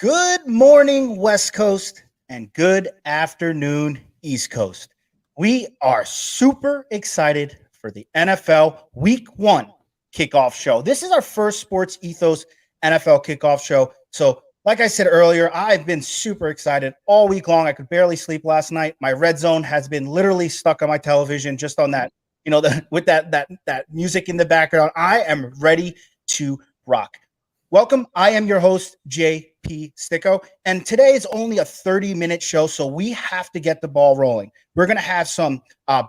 Good morning, West Coast, and good afternoon, East Coast. We are super excited for the NFL Week 1 kickoff show. This is our first Sports Ethos NFL kickoff show. So, like I said earlier, I've been super excited all week long. I could barely sleep last night. My red zone has been literally stuck on my television just on that, with that music in the background. I am ready to rock. Welcome. I am your host, JP Sticco, and today is only a 30-minute show, so we have to get the ball rolling. We're going to have some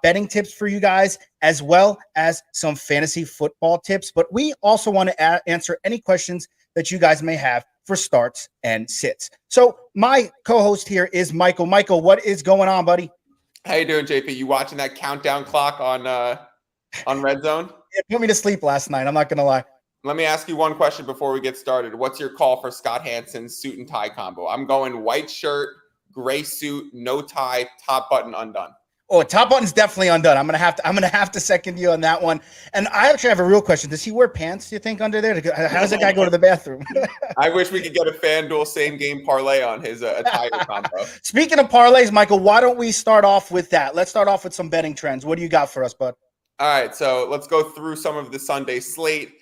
betting tips for you guys, as well as some fantasy football tips, but we also want to answer any questions that you guys may have for starts and sits. So my co-host here is Michael. Michael, what is going on, buddy? How you doing, JP? You watching that countdown clock on Red Zone? It put me to sleep last night. I'm not going to lie. Let me ask you one question before we get started. What's your call for Scott Hansen's suit and tie combo? I'm going white shirt, gray suit, no tie, top button undone. Oh, top button's definitely undone. I'm gonna have to second you on that one. And I actually have a real question. Does he wear pants, do you think, under there? How does that guy go to the bathroom? I wish we could get a FanDuel same game parlay on his attire combo. Speaking of parlays, Michael, why don't we start off with that? Let's start off with some betting trends. What do you got for us, bud? All right, so let's go through some of the Sunday slate.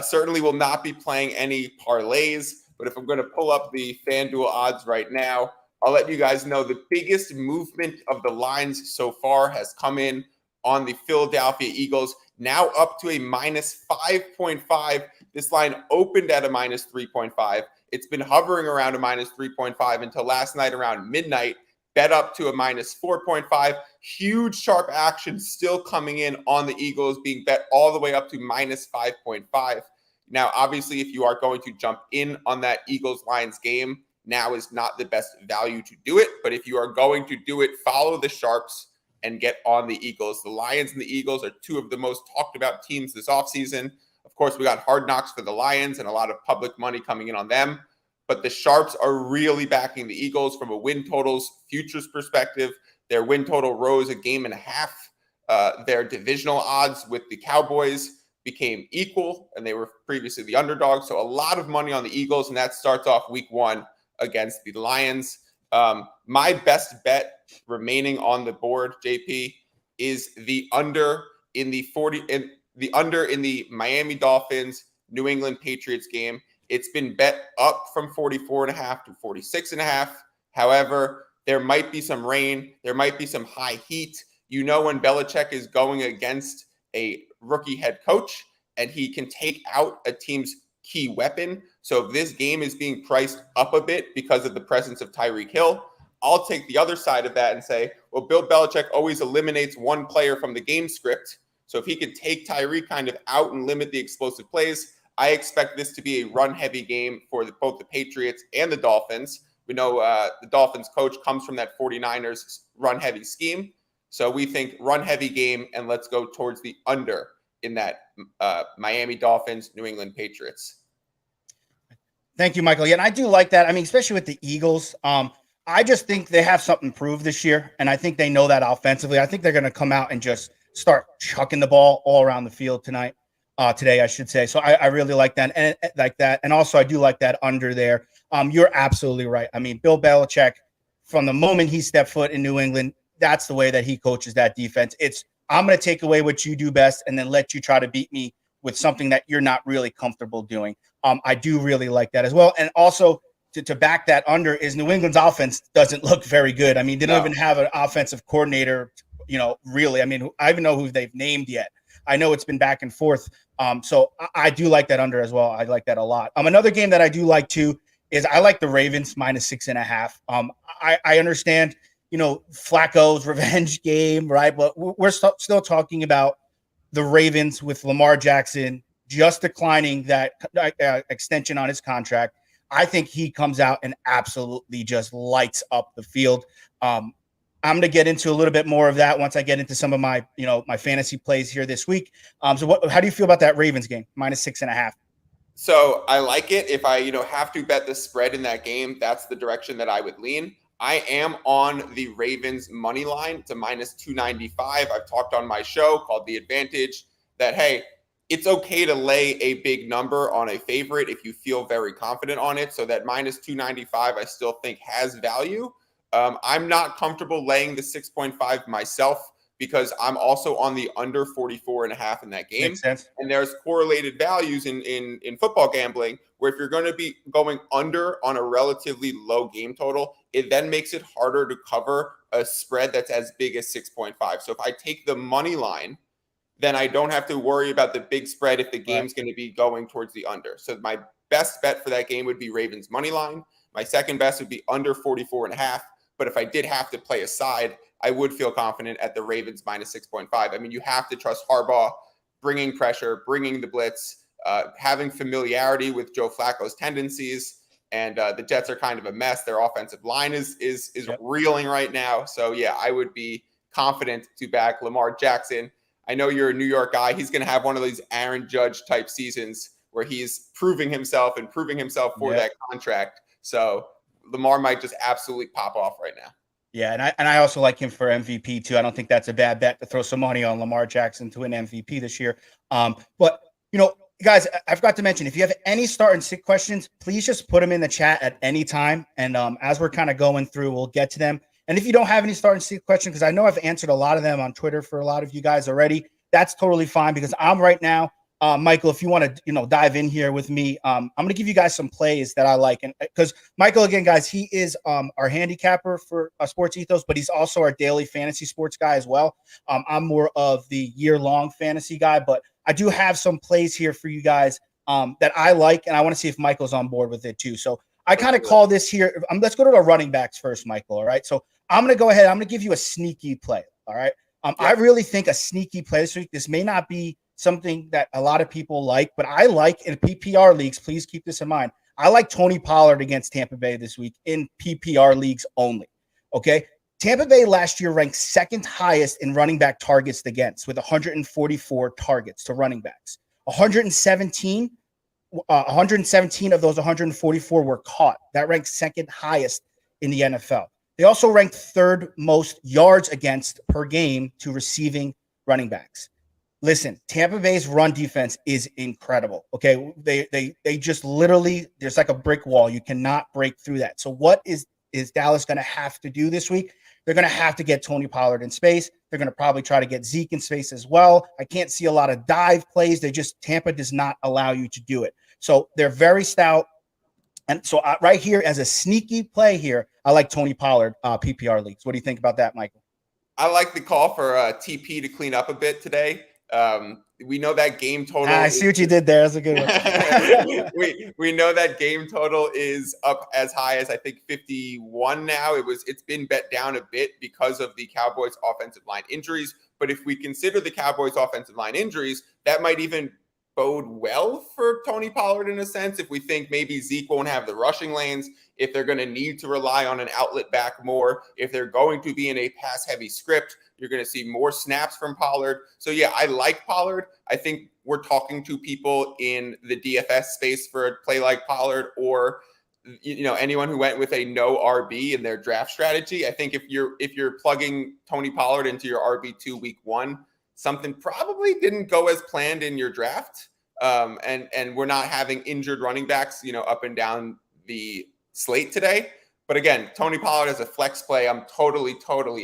Certainly will not be playing any parlays, but if I'm going to pull up the FanDuel odds right now, I'll let you guys know the biggest movement of the lines so far has come in on the Philadelphia Eagles, now up to a minus 5.5. This line opened at a minus 3.5. It's been hovering around a minus 3.5 until last night around midnight, bet up to a minus 4.5. Huge sharp action still coming in on the Eagles, being bet all the way up to minus 5.5. Now, obviously, if you are going to jump in on that Eagles-Lions game, now is not the best value to do it. But if you are going to do it, follow the sharps and get on the Eagles. The Lions and the Eagles are two of the most talked about teams this offseason. Of course, we got hard knocks for the Lions and a lot of public money coming in on them. But the sharps are really backing the Eagles from a win totals futures perspective. Their win total rose a game and a half. Their divisional odds with the Cowboys became equal, and they were previously the underdog. So a lot of money on the Eagles, and that starts off week 1 against the Lions. My best bet remaining on the board, JP, is the under in the Miami Dolphins New England Patriots game. It's been bet up from 44.5 to 46.5. However, there might be some rain. There might be some high heat. You know, when Belichick is going against a rookie head coach and he can take out a team's key weapon. So if this game is being priced up a bit because of the presence of Tyreek Hill, I'll take the other side of that and say, well, Bill Belichick always eliminates one player from the game script. So if he could take Tyreek kind of out and limit the explosive plays, I expect this to be a run-heavy game for both the Patriots and the Dolphins. We know the Dolphins coach comes from that 49ers run-heavy scheme. So we think run-heavy game, and let's go towards the under in that Miami Dolphins, New England Patriots. Thank you, Michael. Yeah, and I do like that. I mean, especially with the Eagles. I just think they have something to prove this year, and I think they know that offensively. I think they're going to come out and just start chucking the ball all around the field today, I should say. So I really like that, and also I do like that under there. You're absolutely right. I mean, Bill Belichick, from the moment he stepped foot in New England, that's the way that he coaches that defense. It's I'm going to take away what you do best and then let you try to beat me with something that you're not really comfortable doing. I do really like that as well. And also to back that under is New England's offense doesn't look very good. I mean, they don't even have an offensive coordinator, really. I mean, I even know who they've named yet. I know it's been back and forth. So I do like that under as well. I like that a lot. Another game that I do like too is I like the Ravens minus 6.5. I understand, Flacco's revenge game, right? But we're still talking about the Ravens with Lamar Jackson just declining that extension on his contract. I think he comes out and absolutely just lights up the field. I'm going to get into a little bit more of that once I get into some of my, my fantasy plays here this week. How do you feel about that Ravens game minus 6.5? So I like it. If I, have to bet the spread in that game, that's the direction that I would lean. I am on the Ravens money line to minus 295. I've talked on my show called The Advantage that, hey, it's okay to lay a big number on a favorite if you feel very confident on it. So that minus 295, I still think has value. I'm not comfortable laying the 6.5 myself because I'm also on the under 44.5 in that game. Makes sense. And there's correlated values in football gambling where if you're going to be going under on a relatively low game total, it then makes it harder to cover a spread that's as big as 6.5. So if I take the money line, then I don't have to worry about the big spread if the game's going to be going towards the under. So my best bet for that game would be Ravens money line. My second best would be under 44.5. But if I did have to play a side, I would feel confident at the Ravens minus 6.5. I mean, you have to trust Harbaugh bringing pressure, bringing the blitz, having familiarity with Joe Flacco's tendencies. And the Jets are kind of a mess. Their offensive line is reeling right now. So, yeah, I would be confident to back Lamar Jackson. I know you're a New York guy. He's going to have one of these Aaron Judge type seasons where he's proving himself for that contract. So Lamar might just absolutely pop off right now. Yeah, and I also like him for MVP too. I don't think that's a bad bet to throw some money on Lamar Jackson to win MVP this year. But guys, I forgot to mention, if you have any start and sit questions, please just put them in the chat at any time. And as we're kind of going through, we'll get to them. And if you don't have any start and sit questions, because I know I've answered a lot of them on Twitter for a lot of you guys already, that's totally fine because I'm right now. Michael, if you want to, dive in here with me, I'm going to give you guys some plays that I like. And because Michael, again, guys, he is our handicapper for SportsEthos, but he's also our daily fantasy sports guy as well. I'm more of the year-long fantasy guy, but I do have some plays here for you guys that I like, and I want to see if Michael's on board with it too. So I kind of call this here. Let's go to the running backs first, Michael. All right. So I'm going to go ahead. I'm going to give you a sneaky play. All right. I really think a sneaky play this week. This may not be something that a lot of people like, but I like in PPR leagues. Please keep this in mind. I like Tony Pollard against Tampa Bay this week in PPR leagues only. Okay. Tampa Bay last year ranked second highest in running back targets against with 144 targets to running backs. 117 of those 144 were caught. That ranked second highest in the NFL. They also ranked third most yards against per game to receiving running backs. Listen, Tampa Bay's run defense is incredible. Okay, they just literally, there's like a brick wall. You cannot break through that. So what is Dallas going to have to do this week? They're going to have to get Tony Pollard in space. They're going to probably try to get Zeke in space as well. I can't see a lot of dive plays. Tampa does not allow you to do it. So they're very stout. And so right here as a sneaky play here, I like Tony Pollard PPR leagues. What do you think about that, Michael? I like the call for TP to clean up a bit today. We know that game total. I see what you did there. That's a good one. we know that game total is up as high as I think 51 now. It's been bet down a bit because of the Cowboys offensive line injuries. But if we consider the Cowboys offensive line injuries, that might even bode well for Tony Pollard in a sense. If we think maybe Zeke won't have the rushing lanes, if they're going to need to rely on an outlet back more, if they're going to be in a pass heavy script, you're going to see more snaps from Pollard. So yeah, I like Pollard. I think we're talking to people in the DFS space for a play like Pollard, or anyone who went with a no RB in their draft strategy. I think if you're plugging Tony Pollard into your RB2 week 1, something probably didn't go as planned in your draft. And we're not having injured running backs, up and down the slate today. But again, Tony Pollard as a flex play, I'm totally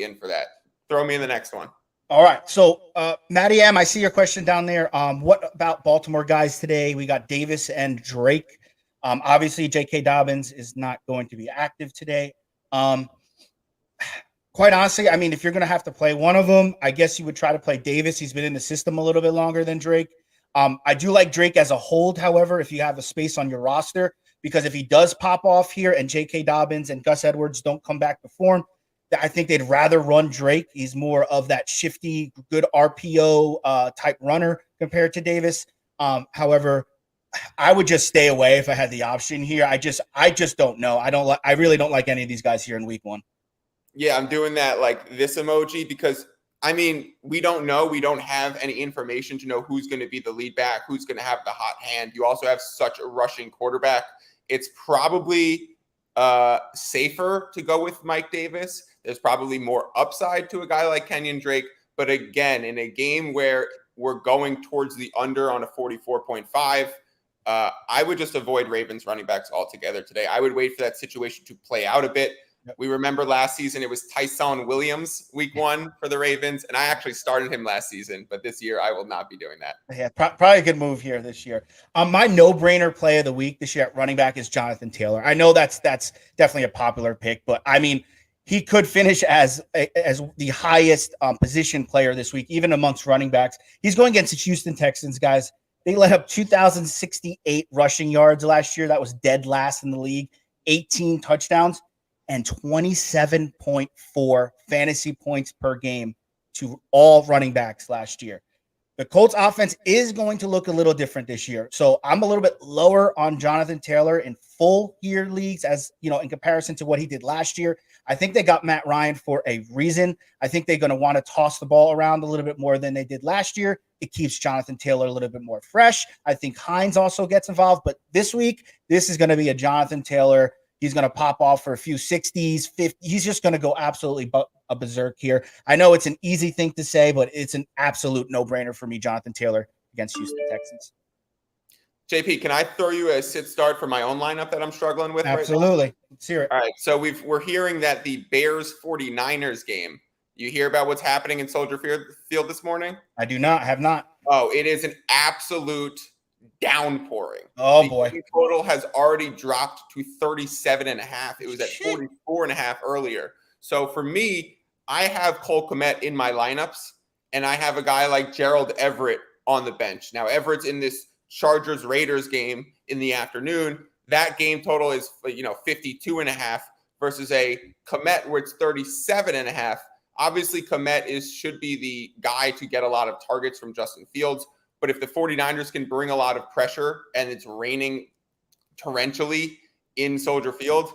in for that. Throw me in the next one. All right. So, Matty M, I see your question down there. What about Baltimore guys today? We got Davis and Drake. Obviously, J.K. Dobbins is not going to be active today. Quite honestly, I mean, if you're going to have to play one of them, I guess you would try to play Davis. He's been in the system a little bit longer than Drake. I do like Drake as a hold, however, if you have a space on your roster, because if he does pop off here and J.K. Dobbins and Gus Edwards don't come back to form, I think they'd rather run Drake. He's more of that shifty, good RPO type runner compared to Davis. However, I would just stay away if I had the option here. I just don't know. I really don't like any of these guys here in week 1. Yeah, I'm doing that like this emoji because, I mean, we don't know. We don't have any information to know who's going to be the lead back, who's going to have the hot hand. You also have such a rushing quarterback. It's probably safer to go with Mike Davis. There's probably more upside to a guy like Kenyon Drake. But again, in a game where we're going towards the under on a 44.5. I would just avoid Ravens running backs altogether today. I would wait for that situation to play out a bit. Yep. We remember last season it was Tyson Williams week 1 for the Ravens, and I actually started him last season, but this year I will not be doing that. Yeah, probably a good move here this year. My no-brainer play of the week this year at running back is Jonathan Taylor. I know that's definitely a popular pick, but I mean, he could finish as the highest position player this week, even amongst running backs. He's going against the Houston Texans, guys. They let up 2,068 rushing yards last year. That was dead last in the league. 18 touchdowns and 27.4 fantasy points per game to all running backs last year. The Colts offense is going to look a little different this year. So I'm a little bit lower on Jonathan Taylor in full year leagues as, in comparison to what he did last year. I think they got Matt Ryan for a reason. I think they're going to want to toss the ball around a little bit more than they did last year. It keeps Jonathan Taylor a little bit more fresh. I think Hines also gets involved, but this week, this is going to be a Jonathan Taylor. He's going to pop off for a few 60s, 50s. He's just going to go absolutely a berserk here. I know it's an easy thing to say, but it's an absolute no-brainer for me, Jonathan Taylor against Houston Texans. JP, can I throw you a sit start for my own lineup that I'm struggling with? Absolutely. Right now? Let's hear it. All right. So we're hearing that the Bears 49ers game, you hear about what's happening in Soldier Field this morning? I do not, have not. Oh, it is an absolute downpouring. Oh, boy. The total has already dropped to 37.5. It was at 44.5 earlier. So for me, I have Cole Kmet in my lineups, and I have a guy like Gerald Everett on the bench. Now, Everett's in this Chargers-Raiders game in the afternoon. That game total is 52.5 versus a Kmet where it's 37.5. Obviously, Kmet should be the guy to get a lot of targets from Justin Fields. But if the 49ers can bring a lot of pressure and it's raining torrentially in Soldier Field,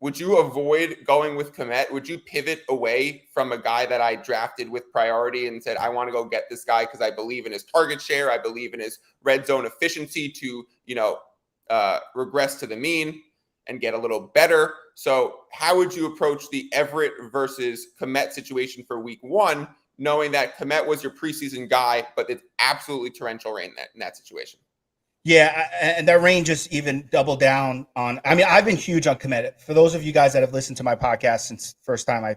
would you avoid going with Kmet? Would you pivot away from a guy that I drafted with priority and said, I want to go get this guy because I believe in his target share. I believe in his red zone efficiency to, regress to the mean and get a little better. So how would you approach the Everett versus Kmet situation for week 1, knowing that Kmet was your preseason guy, but it's absolutely torrential rain in that situation? Yeah, and that rain just even doubled down on. I mean, I've been huge on Kmet. For those of you guys that have listened to my podcast since first time I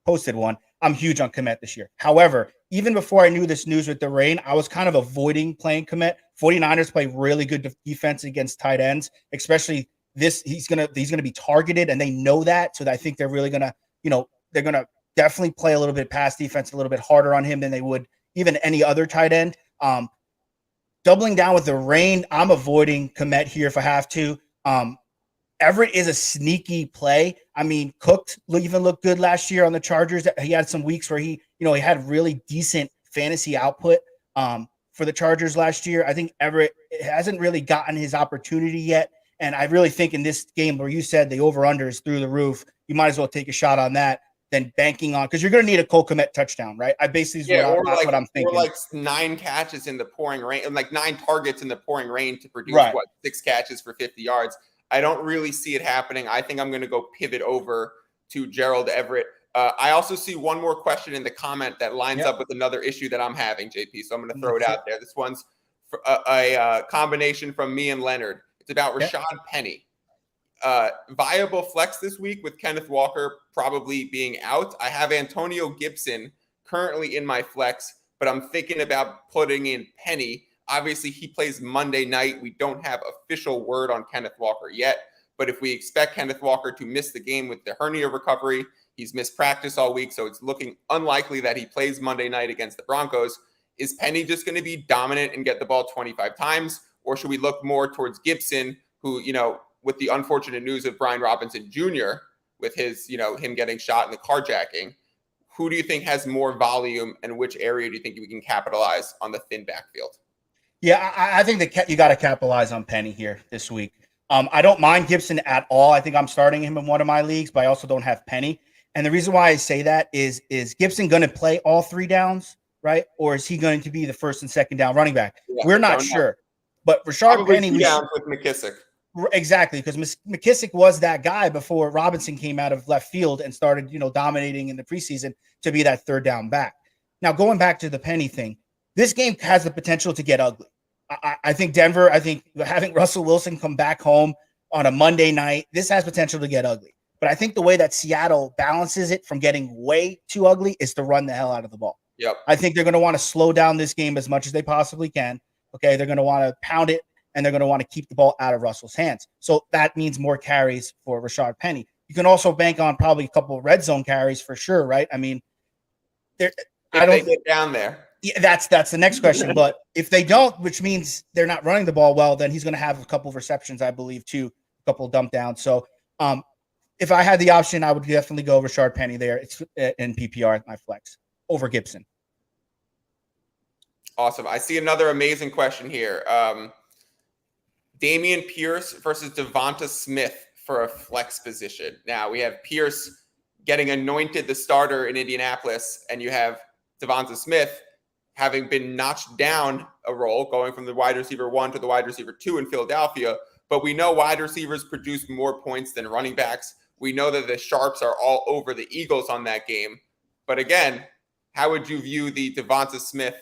posted one, I'm huge on Kmet this year. However, even before I knew this news with the rain, I was kind of avoiding playing Kmet. 49ers play really good defense against tight ends, especially this. He's gonna be targeted, and they know that. So I think they're really gonna, they're gonna definitely play a little bit pass defense, a little bit harder on him than they would even any other tight end. Doubling down with the rain, I'm avoiding Kmet here if I have to. Everett is a sneaky play. I mean, Cook even looked good last year on the Chargers. He had some weeks where he had really decent fantasy output for the Chargers last year. I think Everett hasn't really gotten his opportunity yet. And I really think in this game where you said the over-under is through the roof, you might as well take a shot on that than banking on, because you're going to need a Cole Kmet touchdown, right? I basically that's what I'm thinking. Or like 9 catches in the pouring rain, and like 9 targets in the pouring rain to produce 6 catches for 50 yards. I don't really see it happening. I think I'm going to go pivot over to Gerald Everett. I also see one more question in the comment that lines up with another issue that I'm having, JP. So I'm going to throw it out there. This one's a combination from me and Leonard. It's about Rashad Penny. Viable flex this week with Kenneth Walker probably being out. I have Antonio Gibson currently in my flex, but I'm thinking about putting in Penny. Obviously, he plays Monday night. We don't have official word on Kenneth Walker yet, but if we expect Kenneth Walker to miss the game with the hernia recovery, he's missed practice all week, so it's looking unlikely that he plays Monday night against the Broncos. Is Penny just going to be dominant and get the ball 25 times, or should we look more towards Gibson, who, with the unfortunate news of Brian Robinson Jr., with his, him getting shot in the carjacking, who do you think has more volume, and which area do you think we can capitalize on the thin backfield? Yeah, I think that you got to capitalize on Penny here this week. I don't mind Gibson at all. I think I'm starting him in one of my leagues, but I also don't have Penny. And the reason why I say that is Gibson going to play all 3 downs, right? Or is he going to be the first and second down running back? Yeah, we're not sure. But Rashad Penny was down with McKissick. Exactly, because McKissick was that guy before Robinson came out of left field and started, dominating in the preseason to be that third down back. Now, going back to the Penny thing, this game has the potential to get ugly. I think Denver, I think having Russell Wilson come back home on a Monday night, this has potential to get ugly. But I think the way that Seattle balances it from getting way too ugly is to run the hell out of the ball. Yep. I think they're going to want to slow down this game as much as they possibly can. Okay. They're going to want to pound it, and they're going to want to keep the ball out of Russell's hands. So that means more carries for Rashad Penny. You can also bank on probably a couple of red zone carries for sure, right? I mean, I don't get down there. Yeah, that's the next question. But if they don't, which means they're not running the ball well, then he's going to have a couple of receptions, I believe, too, a couple of dump downs. So if I had the option, I would definitely go Rashard Penny there. It's in PPR at my flex over Gibson. Awesome. I see another amazing question here. Dameon Pierce versus Devonza Smith for a flex position. Now we have Pierce getting anointed the starter in Indianapolis, and you have Devonza Smith having been notched down a role, going from the wide receiver 1 to the wide receiver 2 in Philadelphia. But we know wide receivers produce more points than running backs. We know that the Sharps are all over the Eagles on that game. But again, how would you view the Devonza Smith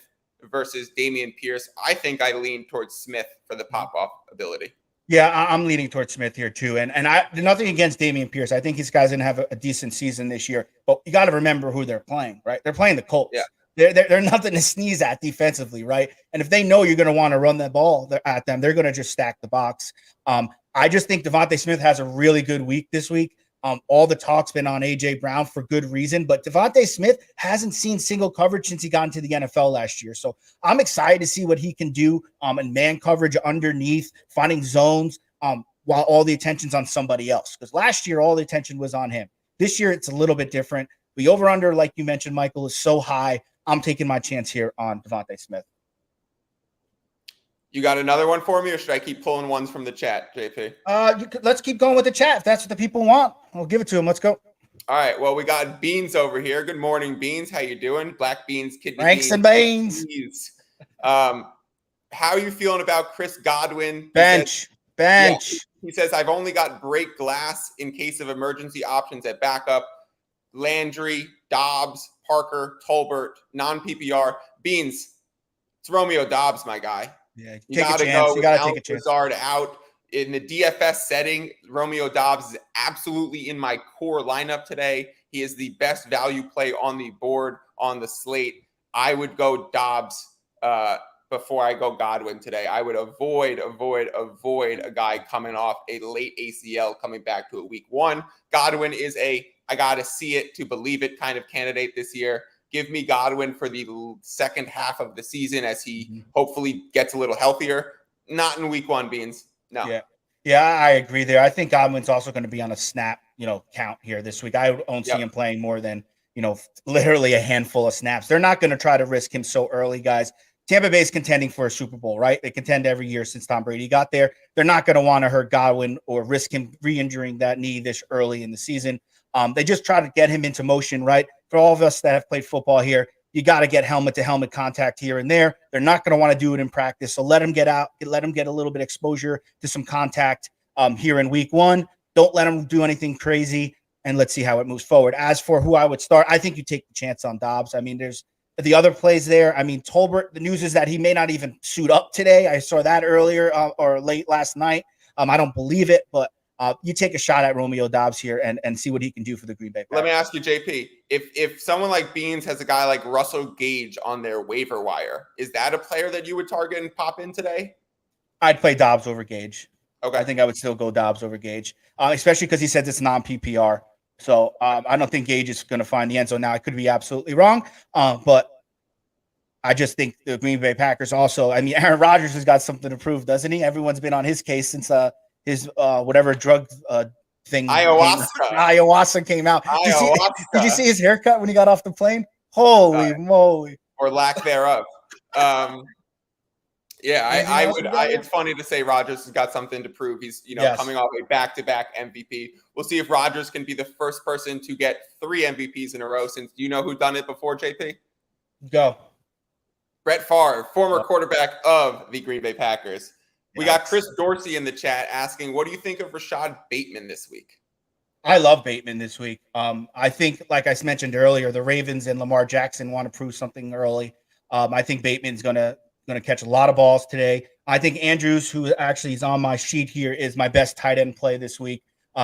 versus Dameon Pierce? I think I lean towards Smith for the pop-off ability. Yeah, I'm leaning towards Smith here too. And I nothing against Dameon Pierce. I think these guys going to have a decent season this year. But you got to remember who they're playing, right? They're playing the Colts. Yeah. They're nothing to sneeze at defensively, right? And if they know you're going to want to run the ball at them, they're going to just stack the box. I just think Devontae Smith has a really good week this week. All the talk's been on A.J. Brown for good reason, but Devontae Smith hasn't seen single coverage since he got into the NFL last year. So I'm excited to see what he can do in man coverage underneath, finding zones while all the attention's on somebody else. Because last year, all the attention was on him. This year, it's a little bit different. The over-under, like you mentioned, Michael, is so high. I'm taking my chance here on Devontae Smith. You got another one for me, or should I keep pulling ones from the chat, JP? Let's keep going with the chat. If that's what the people want, we'll give it to them. Let's go. All right. Well, we got Beans over here. Good morning, Beans. How you doing? Black beans, kidney Franks beans. and beans. How are you feeling about Chris Godwin? Bench. Yeah, he says, I've only got break glass in case of emergency options at backup. Landry, Dobbs, Parker, Tolbert, non-PPR. Beans, it's Romeo Dobbs, my guy. Yeah, you got to go. You got to take a chance. Lazard out. In the DFS setting, Romeo Dobbs is absolutely in my core lineup today. He is the best value play on the board, on the slate. I would go Dobbs before I go Godwin today. I would avoid a guy coming off a late ACL coming back to a week 1. Godwin is I got to see it to believe it kind of candidate this year. Give me Godwin for the second half of the season as he hopefully gets a little healthier. Not in week 1, Beans. No. Yeah, I agree there. I think Godwin's also going to be on a snap, count here this week. I don't see him playing more than, literally a handful of snaps. They're not going to try to risk him so early, guys. Tampa Bay's contending for a Super Bowl, right? They contend every year since Tom Brady got there. They're not going to want to hurt Godwin or risk him re-injuring that knee this early in the season. They just try to get him into motion, right? For all of us that have played football here, you got to get helmet-to-helmet contact here and there. They're not going to want to do it in practice. So let him get out. Let him get a little bit exposure to some contact here in week 1. Don't let him do anything crazy, and let's see how it moves forward. As for who I would start, I think you take the chance on Dobbs. I mean, there's the other plays there. I mean, Tolbert, the news is that he may not even suit up today. I saw that earlier or late last night. I don't believe it, but you take a shot at Romeo Dobbs here and see what he can do for the Green Bay Packers. Let me ask you, JP, if someone like Beans has a guy like Russell Gage on their waiver wire, is that a player that you would target and pop in today? I'd play Dobbs over Gage. Okay. I think I would still go Dobbs over Gage, especially because he says it's non-PPR. So I don't think Gage is going to find the end zone. Now, I could be absolutely wrong, but I just think the Green Bay Packers also – I mean, Aaron Rodgers has got something to prove, doesn't he? Everyone's been on his case since his whatever drug thing. Ayahuasca came out. Did you see his haircut when he got off the plane? Holy moly. Or lack thereof. It's funny to say Rodgers has got something to prove. He's, coming off a back-to-back MVP. We'll see if Rodgers can be the first person to get 3 MVPs in a row since, do you know who done it before, JP? Go. Brett Favre, former quarterback of the Green Bay Packers. We got Chris Dorsey in the chat asking, what do you think of Rashad Bateman this week? I love Bateman this week. I think, like I mentioned earlier, the Ravens and Lamar Jackson want to prove something early. I think Bateman's gonna catch a lot of balls today. I think Andrews, who actually is on my sheet here, is my best tight end play this week.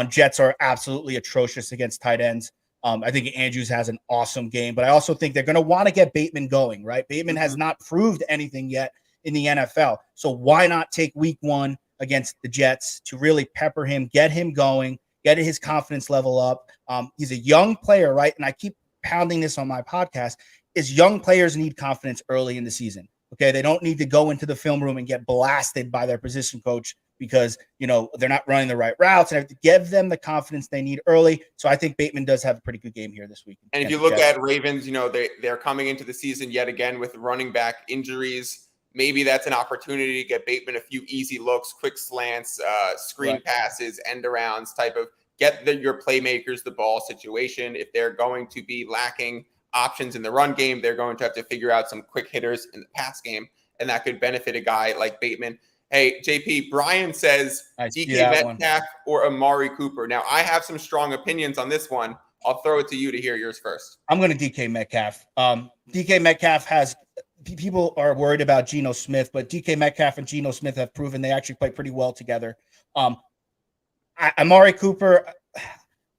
Jets are absolutely atrocious against tight ends. I think Andrews has an awesome game, but I also think they're going to want to get Bateman going, right? Bateman has not proved anything yet in the NFL. So why not take week 1 against the Jets to really pepper him, get him going, get his confidence level up? He's a young player, right? And I keep pounding this on my podcast, is young players need confidence early in the season. Okay, they don't need to go into the film room and get blasted by their position coach because, they're not running the right routes, and I have to give them the confidence they need early. So I think Bateman does have a pretty good game here this week. And if you look at Ravens, they're coming into the season yet again with running back injuries. Maybe that's an opportunity to get Bateman a few easy looks, quick slants, screen passes, end arounds, type of get your playmakers the ball situation. If they're going to be lacking options in the run game, they're going to have to figure out some quick hitters in the pass game, and that could benefit a guy like Bateman. Hey, JP, Brian says DK Metcalf or Amari Cooper. Now, I have some strong opinions on this one. I'll throw it to you to hear yours first. I'm going to DK Metcalf. DK Metcalf has – people are worried about Geno Smith, but DK Metcalf and Geno Smith have proven they actually play pretty well together. Amari Cooper,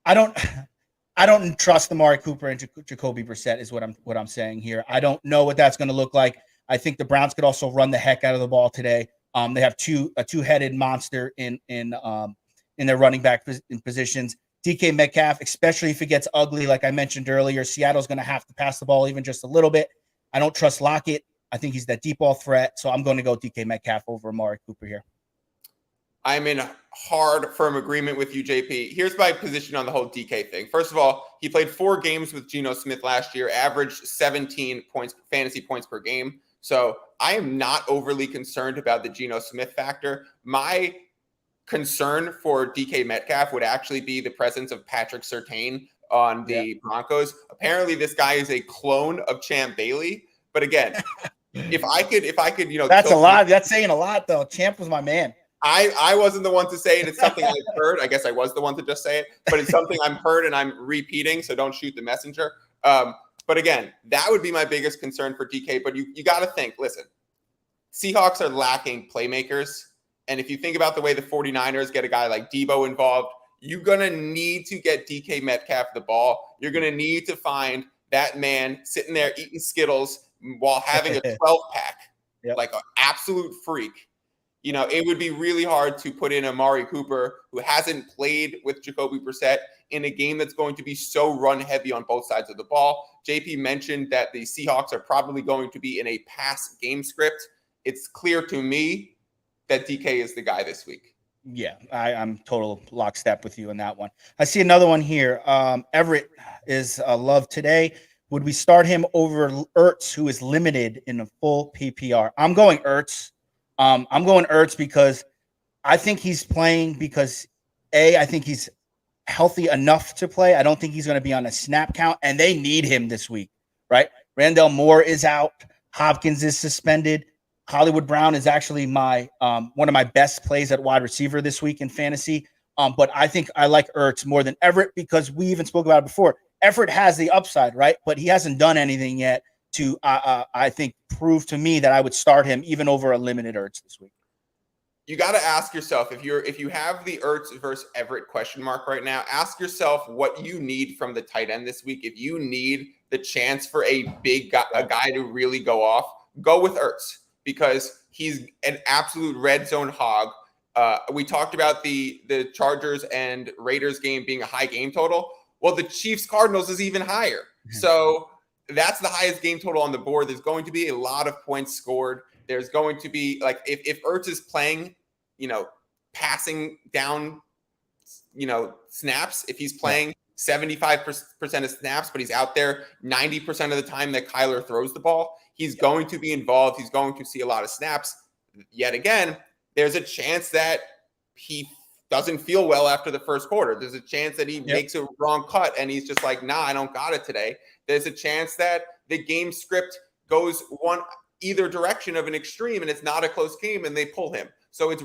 I don't trust Amari Cooper and Jacoby Brissett is what I'm saying here. I don't know what that's going to look like. I think the Browns could also run the heck out of the ball today. They have a two-headed monster in their running back positions. DK Metcalf, especially if it gets ugly, like I mentioned earlier, Seattle's going to have to pass the ball even just a little bit. I don't trust Lockett. I think he's that deep ball threat, so I'm going to go DK Metcalf over Amari Cooper here. I'm in hard, firm agreement with you, JP. Here's my position on the whole DK thing. First of all, he played 4 games with Geno Smith last year, averaged 17 fantasy points per game. So I am not overly concerned about the Geno Smith factor. My concern for DK Metcalf would actually be the presence of Patrick Surtain on the Broncos. Apparently, this guy is a clone of Champ Bailey. But again, if I could, that's a lot. That's saying a lot, though. Champ was my man. I wasn't the one to say it. It's something I've heard. I guess I was the one to just say it, but it's something I'm heard and I'm repeating. So don't shoot the messenger. But again, that would be my biggest concern for DK. But you got to think, listen, Seahawks are lacking playmakers. And if you think about the way the 49ers get a guy like Debo involved, you're going to need to get DK Metcalf the ball. You're going to need to find that man sitting there eating Skittles while having a 12-pack, like an absolute freak. It would be really hard to put in Amari Cooper, who hasn't played with Jacoby Brissett, in a game that's going to be so run heavy on both sides of the ball. JP mentioned that the Seahawks are probably going to be in a pass game script. It's clear to me that DK is the guy this week. Yeah, I'm total lockstep with you on that one. I see another one here. Everett is loved today. Would we start him over Ertz, who is limited in a full PPR? I'm going Ertz. I'm going Ertz because I think he's playing because, I think he's healthy enough to play. I don't think he's going to be on a snap count, and they need him this week, right? Randall Moore is out. Hopkins is suspended. Hollywood Brown is actually my one of my best plays at wide receiver this week in fantasy. But I think I like Ertz more than Everett because we even spoke about it before. Everett has the upside, right? But he hasn't done anything yet to, I think, prove to me that I would start him even over a limited Ertz this week. You got to ask yourself, if you have the Ertz versus Everett question mark right now, ask yourself what you need from the tight end this week. If you need the chance for a guy to really go off, go with Ertz because he's an absolute red zone hog. We talked about the Chargers and Raiders game being a high game total. Well, the Chiefs Cardinals is even higher. So that's the highest game total on the board. There's going to be a lot of points scored. There's going to be, like, if Ertz is playing, passing down, snaps, if he's playing 75% of snaps, but he's out there 90% of the time that Kyler throws the ball, he's going to be involved. He's going to see a lot of snaps. Yet again, there's a chance that he doesn't feel well after the first quarter. There's a chance that he makes a wrong cut and he's just like, nah, I don't got it today. There's a chance that the game script goes either direction of an extreme and it's not a close game and they pull him. So it's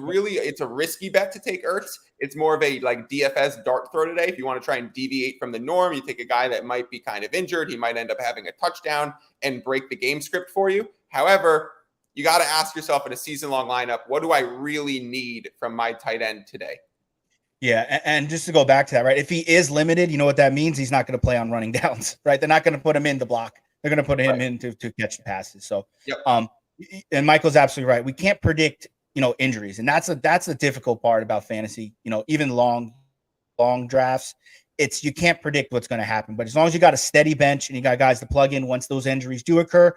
a risky bet to take Ertz. It's more of a like DFS dart throw today. If you want to try and deviate from the norm, you take a guy that might be kind of injured. He might end up having a touchdown and break the game script for you. However, you got to ask yourself in a season-long lineup, what do I really need from my tight end today? Yeah, and just to go back to that, right? If he is limited, you know what that means? He's not going to play on running downs, right? They're not going to put him in the block. They're going to put him in to catch passes. So, and Michael's absolutely right. We can't predict, injuries, and that's the difficult part about fantasy. Even long drafts, you can't predict what's going to happen. But as long as you got a steady bench and you got guys to plug in once those injuries do occur,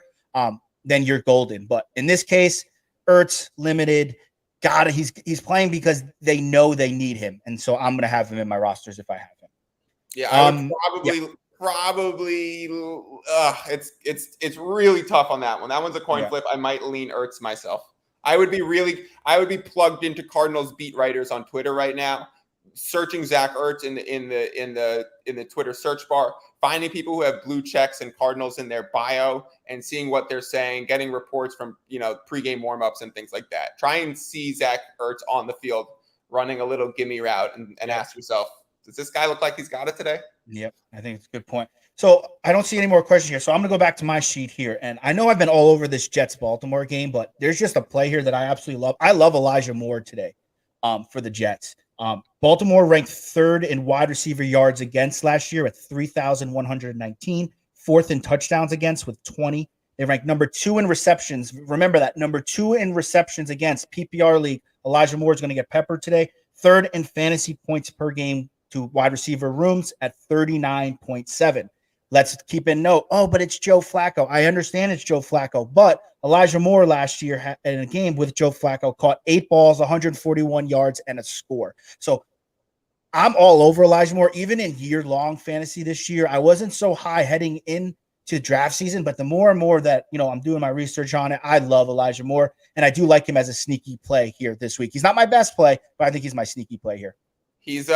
then you're golden. But in this case, Ertz limited. He's playing because they know they need him, and so I'm going to have him in my rosters if I have him. Yeah, I would probably. It's really tough on that one. That one's a coin flip. I might lean Ertz myself. I would be plugged into Cardinals beat writers on Twitter right now, searching Zach Ertz in the Twitter search bar, finding people who have blue checks and Cardinals in their bio and seeing what they're saying, getting reports from, pregame warmups and things like that. Try and see Zach Ertz on the field running a little gimme route and ask yourself, does this guy look like he's got it today? Yep, I think it's a good point. So I don't see any more questions here. So I'm going to go back to my sheet here. And I know I've been all over this Jets-Baltimore game, but there's just a play here that I absolutely love. I love Elijah Moore today for the Jets. Baltimore ranked third in wide receiver yards against last year at 3,119, fourth in touchdowns against with 20. They ranked number 2 in receptions. Remember that, number 2 in receptions against PPR league. Elijah Moore is going to get peppered today. Third in fantasy points per game to wide receiver rooms at 39.7. Let's keep in note. Oh, but it's Joe Flacco. I understand it's Joe Flacco, but Elijah Moore last year in a game with Joe Flacco caught 8 balls, 141 yards, and a score. So I'm all over Elijah Moore. Even in year-long fantasy this year, I wasn't so high heading into draft season, but the more and more that, I'm doing my research on it, I love Elijah Moore, and I do like him as a sneaky play here this week. He's not my best play, but I think he's my sneaky play here. He's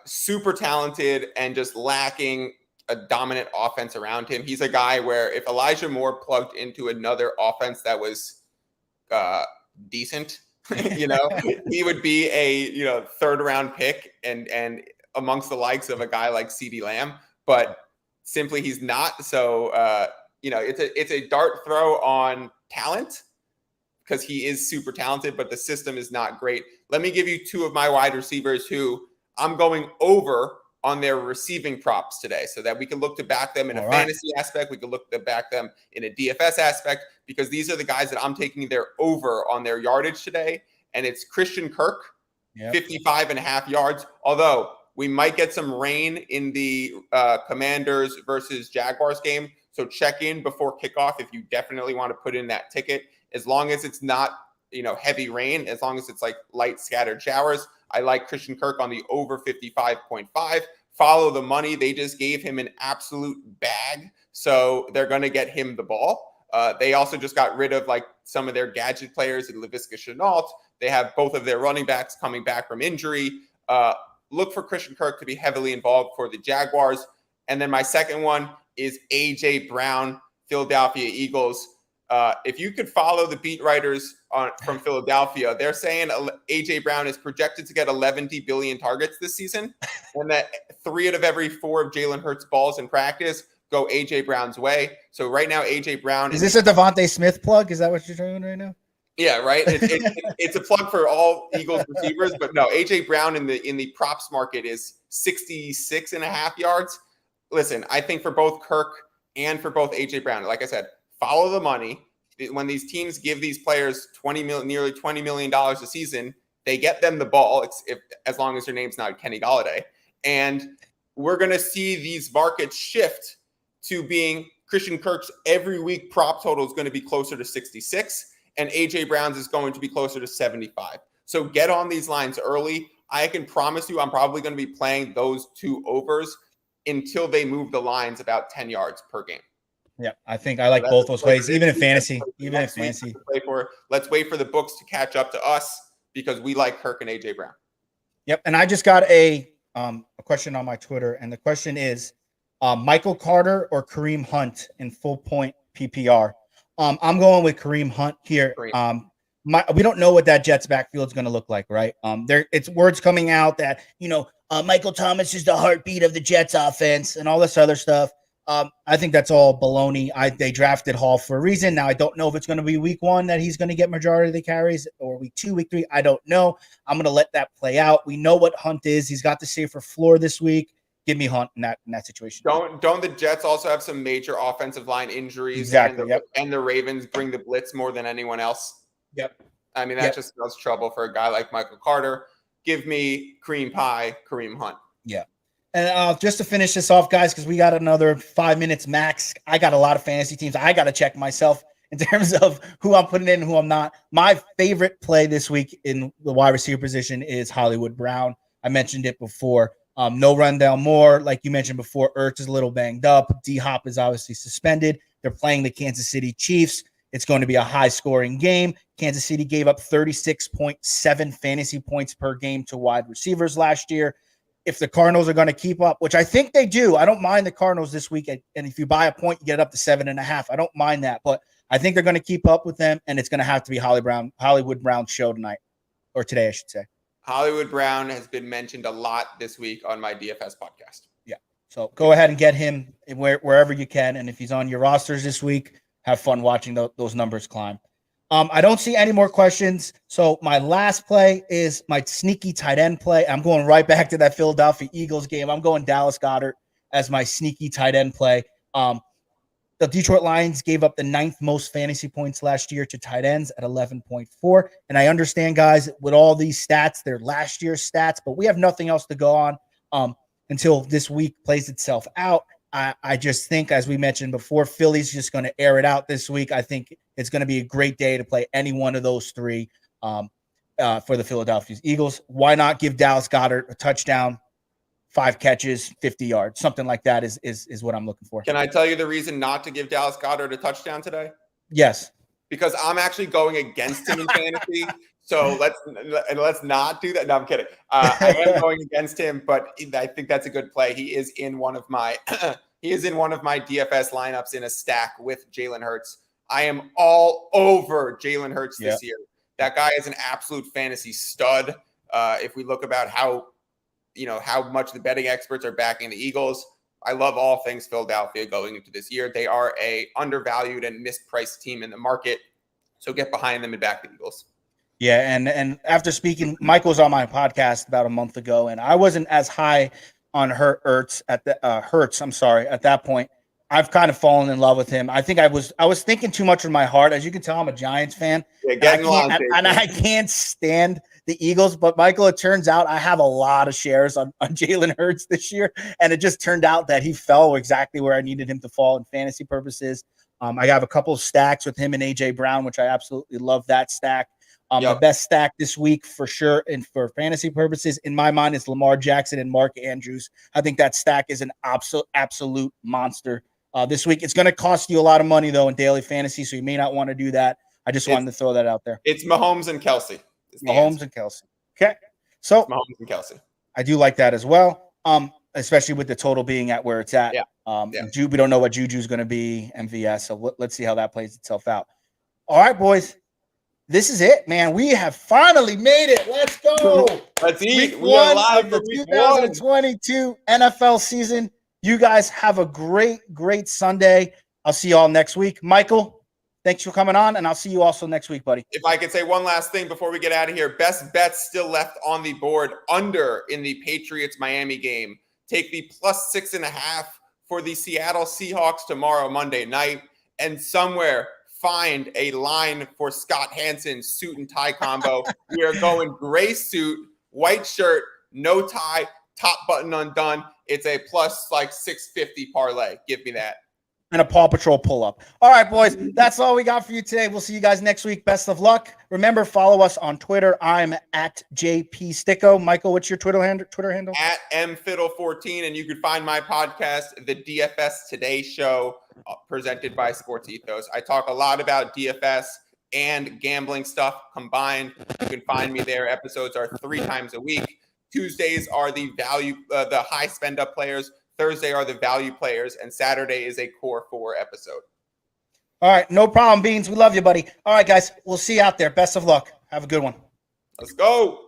super talented and just lacking a dominant offense around him. He's a guy where if Elijah Moore plugged into another offense that was decent, he would be a third round pick and amongst the likes of a guy like CeeDee Lamb, but simply he's not. So it's a dart throw on talent because he is super talented, but the system is not great. Let me give you 2 of my wide receivers who I'm going over on their receiving props today so that we can look to back them in a fantasy aspect. We can look to back them in a DFS aspect because these are the guys that I'm taking their over on their yardage today. And it's Christian Kirk, 55.5 yards. Although we might get some rain in the Commanders versus Jaguars game. So check in before kickoff if you definitely want to put in that ticket. As long as it's not, heavy rain, as long as it's like light scattered showers. I like Christian Kirk on the over 55.5. Follow the money. They just gave him an absolute bag. So they're going to get him the ball. They also just got rid of like some of their gadget players in Laviska Shenault. They have both of their running backs coming back from injury. Look for Christian Kirk to be heavily involved for the Jaguars. And then my second one is A.J. Brown, Philadelphia Eagles. If you could follow the beat writers from Philadelphia, they're saying A.J. Brown is projected to get 11 billion targets this season, and that 3 out of every 4 of Jalen Hurts' balls in practice go A.J. Brown's way. So right now, A.J. Brown is this a Devonza Smith plug? Is that what you're doing right now? Yeah, right. It's a plug for all Eagles receivers, but no, A.J. Brown in the props market is 66.5 yards. Listen, I think for both Kirk and for both A.J. Brown, like I said, follow the money. When these teams give these players nearly $20 million a season, they get them the ball, as long as their name's not Kenny Golladay. And we're going to see these markets shift to being Christian Kirk's every week prop total is going to be closer to 66, and A.J. Brown's is going to be closer to 75. So get on these lines early. I can promise you I'm probably going to be playing those 2 overs until they move the lines about 10 yards per game. Yeah, I think I like both those plays, even in fantasy. Let's wait for the books to catch up to us because we like Kirk and A.J. Brown. Yep, and I just got a question on my Twitter, and the question is Michael Carter or Kareem Hunt in full point PPR. I'm going with Kareem Hunt here. we don't know what that Jets backfield is going to look like, right? It's words coming out that, Michael Thomas is the heartbeat of the Jets offense and all this other stuff. I think that's all baloney. They drafted Hall for a reason. Now, I don't know if it's going to be week 1 that he's going to get majority of the carries, or week 2, week 3. I don't know. I'm going to let that play out. We know what Hunt is. He's got the safer floor this week. Give me Hunt in that situation. Don't the Jets also have some major offensive line injuries? Exactly. And the Ravens bring the blitz more than anyone else. Yep. I mean, that just spells trouble for a guy like Michael Carter. Give me cream pie, Kareem Hunt. Yeah. And just to finish this off, guys, because we got another 5 minutes max. I got a lot of fantasy teams. I got to check myself in terms of who I'm putting in and who I'm not. My favorite play this week in the wide receiver position is Hollywood Brown. I mentioned it before. No Rondale Moore, like you mentioned before. Ertz is a little banged up. D-Hop is obviously suspended. They're playing the Kansas City Chiefs. It's going to be a high-scoring game. Kansas City gave up 36.7 fantasy points per game to wide receivers last year. If the Cardinals are going to keep up, which I think they do, I don't mind the Cardinals this week. And if you buy a point, you get up to 7.5. I don't mind that, but I think they're going to keep up with them, and it's going to have to be Hollywood Brown's show tonight, or today, I should say. Hollywood Brown has been mentioned a lot this week on my DFS podcast. Yeah. So go ahead and get him wherever you can. And if he's on your rosters this week, have fun watching those numbers climb. I don't see any more questions. So my last play is my sneaky tight end play. I'm going right back to that Philadelphia Eagles game. I'm going Dallas Goedert as my sneaky tight end play. The Detroit Lions gave up the 9th most fantasy points last year to tight ends at 11.4. And I understand, guys, with all these stats, they're last year's stats, but we have nothing else to go on until this week plays itself out. I just think, as we mentioned before, Philly's just going to air it out this week. I think it's going to be a great day to play any one of those three for the Philadelphia Eagles. Why not give Dallas Goedert a touchdown, 5 catches, 50 yards, something like that is what I'm looking for. Can I tell you the reason not to give Dallas Goedert a touchdown today? Yes. Because I'm actually going against him in fantasy. So let's not do that. No, I'm kidding. I am going against him, but I think that's a good play. He is in one of my DFS lineups in a stack with Jalen Hurts. I am all over Jalen Hurts this year. That guy is an absolute fantasy stud. If we look about how much the betting experts are backing the Eagles, I love all things Philadelphia going into this year. They are a undervalued and mispriced team in the market. So get behind them and back the Eagles. Yeah, and after speaking, Michael was on my podcast about a month ago, and I wasn't as high on Hurts at that point. I've kind of fallen in love with him. I think I was thinking too much in my heart. As you can tell, I'm a Giants fan. Yeah, I can't stand the Eagles. But Michael, it turns out I have a lot of shares on Jalen Hurts this year, and it just turned out that he fell exactly where I needed him to fall in fantasy purposes. I have a couple of stacks with him and AJ Brown, which I absolutely love that stack. The best stack this week for sure, and for fantasy purposes, in my mind, is Lamar Jackson and Mark Andrews. I think that stack is an absolute monster this week. It's going to cost you a lot of money, though, in daily fantasy, so you may not want to do that. I just wanted to throw that out there. It's Mahomes and Kelsey. Mahomes and Kelsey. Okay. So Mahomes and Kelsey. I do like that as well, especially with the total being at where it's at. We don't know what Juju's going to be, MVS, so let's see how that plays itself out. All right, boys. This is it, man. We have finally made it. Let's go. Let's eat. Week 1 of the 2022 NFL season. You guys have a great, great Sunday. I'll see you all next week. Michael, thanks for coming on, and I'll see you also next week, buddy. If I could say one last thing before we get out of here, best bets still left on the board under in the Patriots-Miami game. Take the +6.5 for the Seattle Seahawks tomorrow, Monday night, and somewhere find a line for Scott Hansen's suit and tie combo. We are going gray suit, white shirt, no tie, top button undone. It's a plus like 650 parlay. Give me that. And a Paw Patrol pull-up. All right, boys. That's all we got for you today. We'll see you guys next week. Best of luck. Remember, follow us on Twitter. I'm at JP Sticco. Michael, what's your Twitter handle? At mfiddle14. And you can find my podcast, The DFS Today Show, presented by SportsEthos. I talk a lot about DFS and gambling stuff combined. You can find me there. Episodes are 3 times a week. Tuesdays are the high spend-up players. Thursday are the value players, and Saturday is a core 4 episode. All right. No problem, Beans. We love you, buddy. All right, guys. We'll see you out there. Best of luck. Have a good one. Let's go.